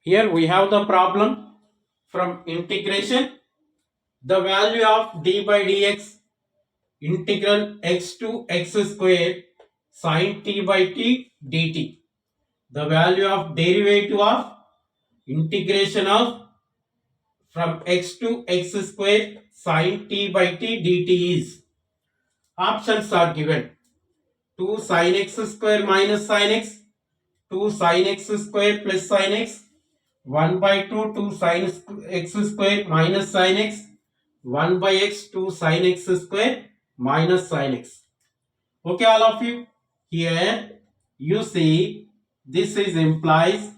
Here we have the problem from integration. The value of d by dx integral x to x square sin t by t dt. The value of derivative of integration of from x to x square sin t by t dt is. Options are given. 2 sin x square minus sin x, 2 sin x square plus sin x, 1 by 2 2 sin x square minus sin x, 1 by x 2 sin x square minus sin x. Okay, all of you. Here you see this is implies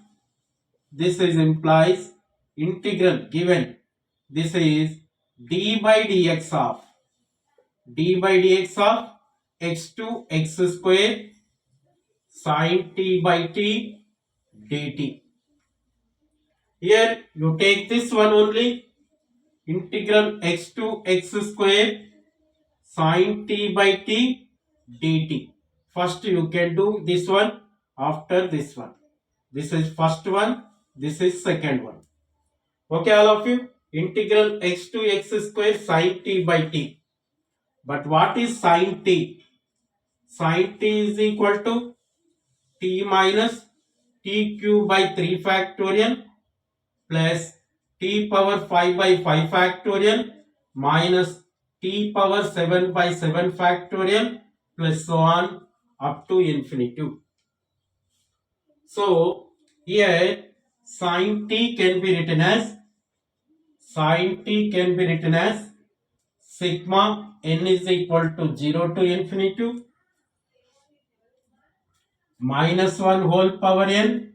integral given. This is d by dx of x to x square sin t by t dt. Here you take this one only, integral x to x square sin t by t dt. First you can do this one, after this one. This is first one, this is second one. Okay, all of you. Integral x to x square sin t by t. But what is sin t? Sin t is equal to t minus t cube by 3 factorial plus t power 5 by 5 factorial minus t power 7 by 7 factorial plus so on up to infinity. So here sin t can be written as sigma n is equal to 0 to infinity minus 1 whole power n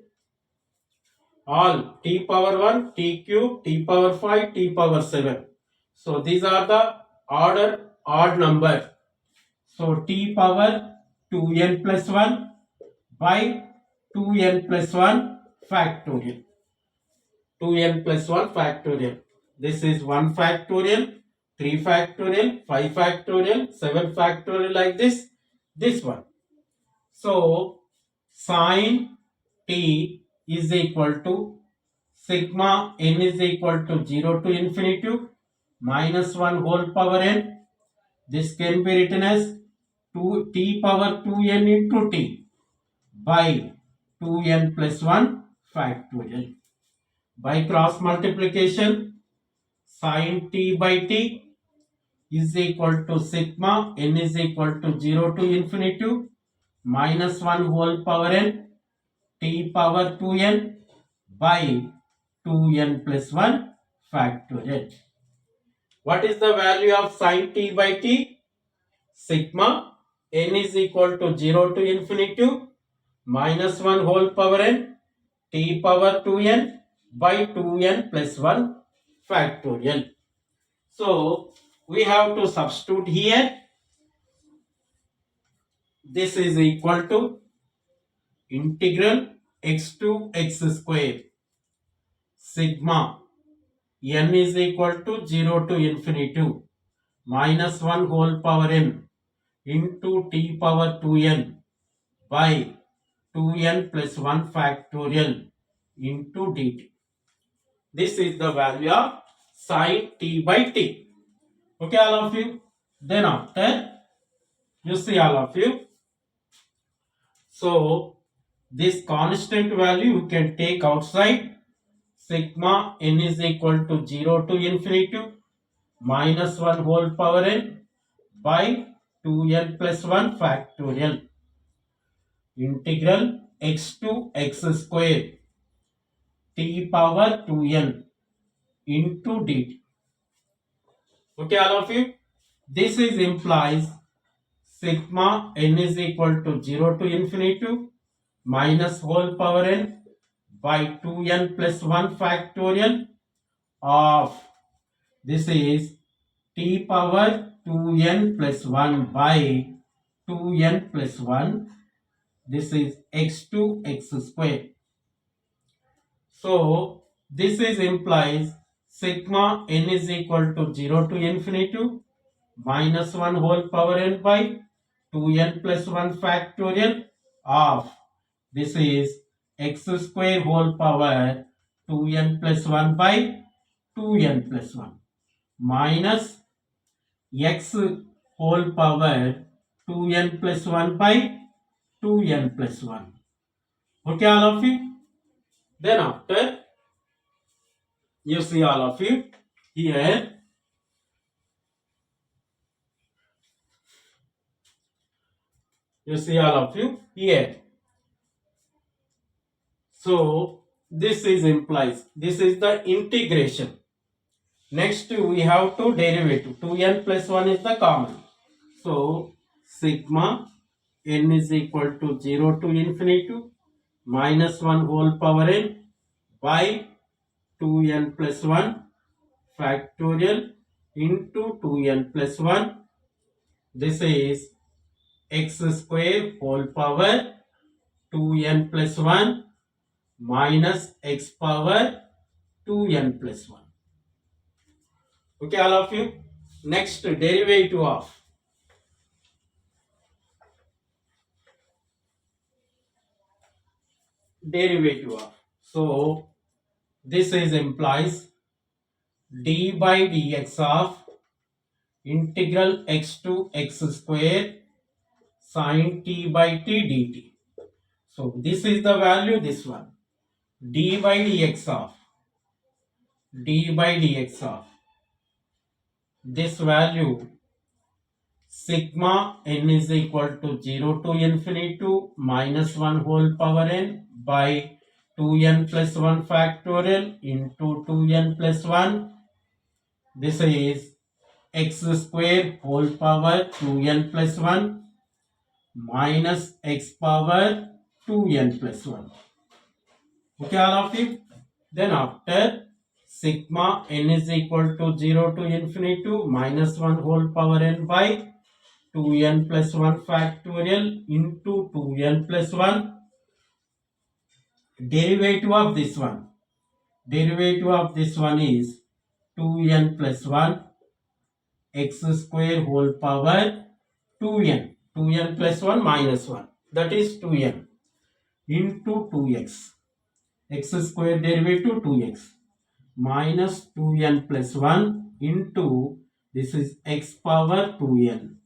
all t power 1, t cube, t power 5, t power 7. So these are the order odd number. So t power 2n plus 1 by 2n plus 1 factorial. 2n plus 1 factorial. This is 1 factorial, 3 factorial, 5 factorial, 7 factorial, like this. This one. So sin t is equal to sigma n is equal to 0 to infinity minus 1 whole power n. This can be written as 2 t power 2n into t by 2n plus 1 factorial. By cross multiplication, sin t by t is equal to sigma n is equal to 0 to infinity minus 1 whole power n t power 2n by 2n plus 1 factorial. What is the value of sin t by t? Sigma n is equal to 0 to infinity minus 1 whole power n t power 2n by 2n plus 1 factorial. So we have to substitute here. This is equal to integral x to x square sigma n is equal to 0 to infinity minus 1 whole power n into t power 2n by 2n plus 1 factorial into dt. This is the value of sin t by t. Okay, all of you. Then after, you see all of you. So this constant value you can take outside. Sigma n is equal to 0 to infinity minus 1 whole power n by 2n plus 1 factorial integral x to x square t power 2n into dt. Okay, all of you. This is implies sigma n is equal to 0 to infinity minus whole power n by 2n plus 1 factorial of, this is t power 2n plus 1 by 2n plus 1. This is x to x square. So this is implies sigma n is equal to 0 to infinity minus 1 whole power n by 2n plus 1 factorial of, this is x square whole power 2n plus 1 by 2n plus 1 minus x whole power 2n plus 1 by 2n plus 1. Okay, all of you? Then after, you see all of you here, you see all of you here. So this is implies, this is the integration. Next we have to derivative. 2n plus 1 is the common. So sigma n is equal to 0 to infinity minus 1 whole power n by 2n plus 1 factorial into 2n plus 1. This is x square whole power 2n plus 1 minus x power 2n plus 1. Okay, all of you? Next, derivative of So this is implies d by dx of integral x to x square sin t by t dt. So this is the value, this one, d by dx of this value sigma n is equal to 0 to infinity minus 1 whole power n by 2n plus 1 factorial into 2n plus 1. This is x square whole power 2n plus 1 minus x power 2n plus 1. Okay, all of you? Then after, sigma n is equal to 0 to infinity minus 1 whole power n by 2n plus 1 factorial into 2n plus 1. Derivative of this one is 2n plus 1 x square whole power 2n plus 1 minus 1, that is 2n into 2x, x square derivative 2x minus 2n plus 1 into, this is x power 2n.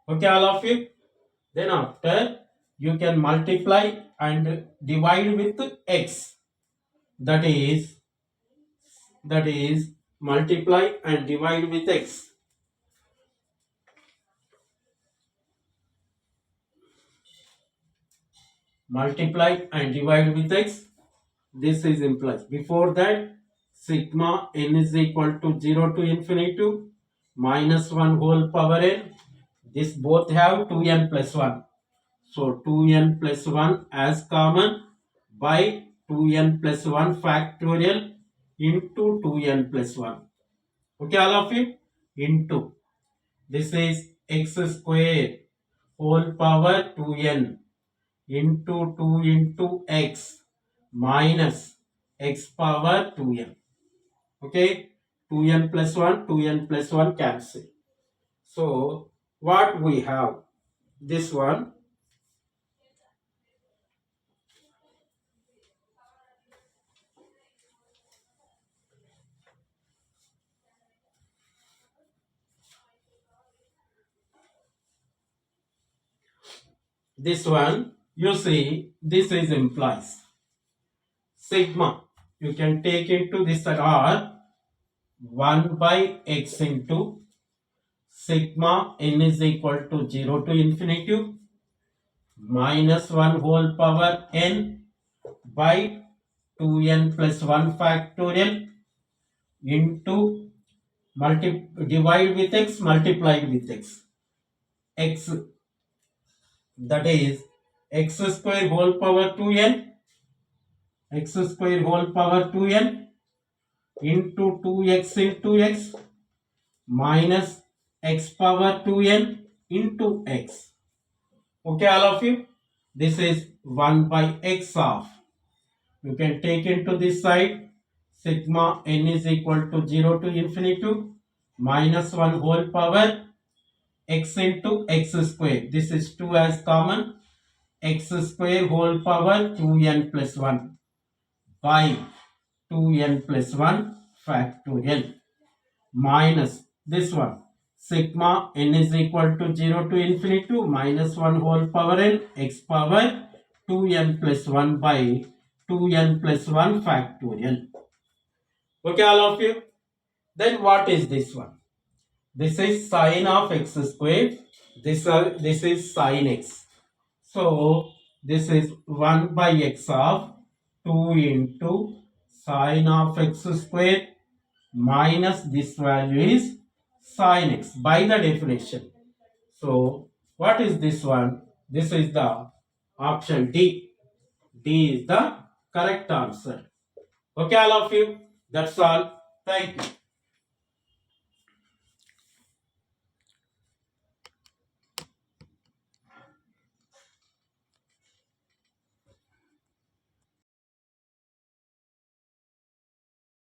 Okay, all of you? Then after, you can multiply and divide with x, that is multiply and divide with x. Multiply and divide with x. This is implies. Before that, sigma n is equal to 0 to infinity minus 1 whole power n. This both have 2n plus 1. So 2n plus 1 as common by 2n plus 1 factorial into 2n plus 1. Okay, all of you? Into, this is x square whole power 2n into 2 into x minus x power 2n. Okay, 2n plus 1 cancel. So what we have? This one, you see, this is implies sigma. You can take into this r 1 by x into sigma n is equal to 0 to infinity minus 1 whole power n by 2n plus 1 factorial into divide with x, multiplied with x, that is x square whole power 2n into 2x into x minus x power 2n into x. Okay, all of you? This is 1 by x of, you can take into this side, sigma n is equal to 0 to infinity minus 1 whole power x into x square. This is 2 as common, x square whole power 2n plus 1 by 2n plus 1 factorial minus this one sigma n is equal to 0 to infinity to minus 1 whole power n x power 2n plus 1 by 2n plus 1 factorial. Okay, all of you. Then what is this one? This is sine of x square. This is sine x. So this is 1 by x of 2 into sine of x square minus this value is sine x by the definition. So what is this one? This is the option D. D is the correct answer. Okay, all of you. That's all. Thank you.